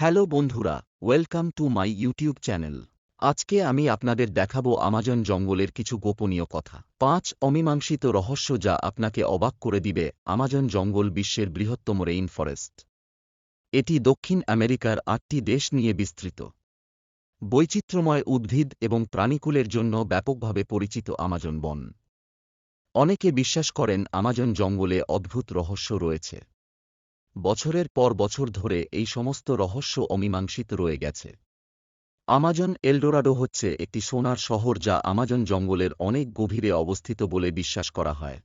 Hello বন্ধুরা, welcome to my YouTube channel. আজকে আমি আপনাদের দেখাবো আমাজন জঙ্গলের কিছু গোপনীয় কথা। ৫ অমীমাংসিত রহস্য যা আপনাকে অবাক করে দিবে। আমাজন জঙ্গল বিশ্বের বৃহত্তম রেইন ফরেস্ট। এটি দক্ষিণ আমেরিকার ৮টি দেশ নিয়ে বিস্তৃত। বৈচিত্র্যময় উদ্ভিদ এবং প্রাণীকুলের জন্য ব্যাপকভাবে পরিচিত আমাজন বন। অনেকে বিশ্বাস করেন আমাজন জঙ্গলে অদ্ভুত রহস্য রয়েছে। বছরের পর বছর ধরে এই সমস্ত রহস্য অমীমাংসিত রয়ে গেছে। আমাজন এলডোরাডো হচ্ছে একটি সোনার শহর যা আমাজন জঙ্গলের অনেক গভীরে অবস্থিত বলে বিশ্বাস করা হয়।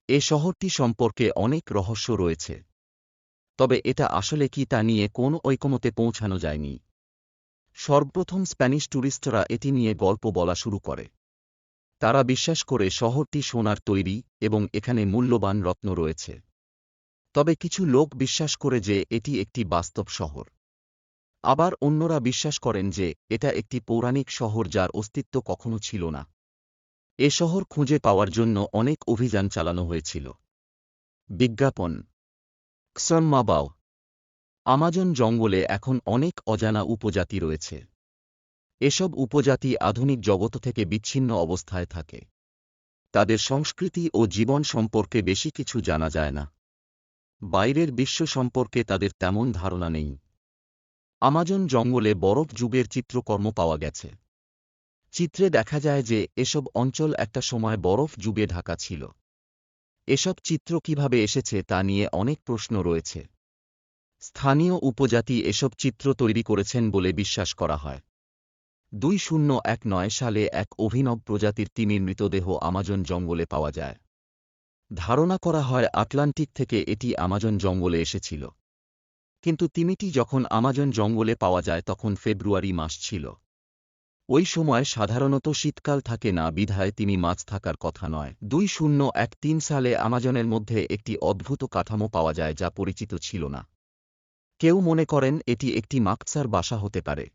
এ শহরটি সম্পর্কে অনেক রহস্য রয়েছে, তবে এটা আসলে কি তা নিয়ে কোন ঐকমত্যে পৌঁছানো যায়নি। সর্বপ্রথম স্প্যানিশ ট্যুরিস্টরা এটি নিয়ে গল্প বলা শুরু করে। তারা বিশ্বাস করে শহরটি সোনার তৈরি এবং এখানে মূল্যবান রত্ন রয়েছে। তবে কিছু লোক বিশ্বাস করে যে এটি একটি বাস্তব শহর। আবার অন্যরা বিশ্বাস করেন যে এটা একটি পৌরাণিক শহর যার অস্তিত্ব কখনো ছিল না। এ শহর খুঁজে পাওয়ার জন্য অনেক অভিযান চালানো হয়েছিল। বিজ্ঞাপন। ক্সনমাবাও। আমাজন জঙ্গলে এখন অনেক অজানা উপজাতি রয়েছে। এসব উপজাতি আধুনিক জগৎ থেকে বিচ্ছিন্ন অবস্থায় থাকে। তাদের সংস্কৃতি ও জীবন সম্পর্কে বেশি কিছু জানা যায় না। বাইরের বিশ্ব সম্পর্কে তাদের তেমন ধারণা নেই। আমাজন জঙ্গলে বরফ যুগের চিত্রকর্ম পাওয়া গেছে। চিত্রে দেখা যায় যে এসব অঞ্চল একটা সময় বরফ যুগে ঢাকা ছিল। এসব চিত্র কিভাবে এসেছে তা নিয়ে অনেক প্রশ্ন রয়েছে। স্থানীয় উপজাতি এসব চিত্র তৈরি করেছেন বলে বিশ্বাস করা হয়। 2019 সালে এক অভিনব প্রজাতির তিমির মৃতদেহ আমাজন জঙ্গলে পাওয়া যায়। ধারণা করা হয় আটলান্টিক থেকে এটি আমাজন জঙ্গলে এসেছিল। কিন্তু তিমিটি যখন আমাজন জঙ্গলে পাওয়া যায় তখন ফেব্রুয়ারি মাস ছিল। ওই সময় সাধারণত শীতকাল থাকে না, বিধায় তিমি মাছ থাকার কথা নয়। 2013 সালে আমাজনের মধ্যে একটি অদ্ভুত কাঠামো পাওয়া যায় যা পরিচিত ছিল না। কেউ মনে করেন এটি একটি মাকসার বাসা হতে পারে।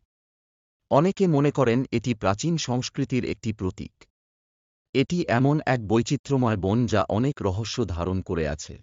অনেকে মনে করেন এটি প্রাচীন সংস্কৃতির একটি প্রতীক। এটি এমন এক বৈচিত্র্যময় বন যা অনেক রহস্য ধারণ করে আছে।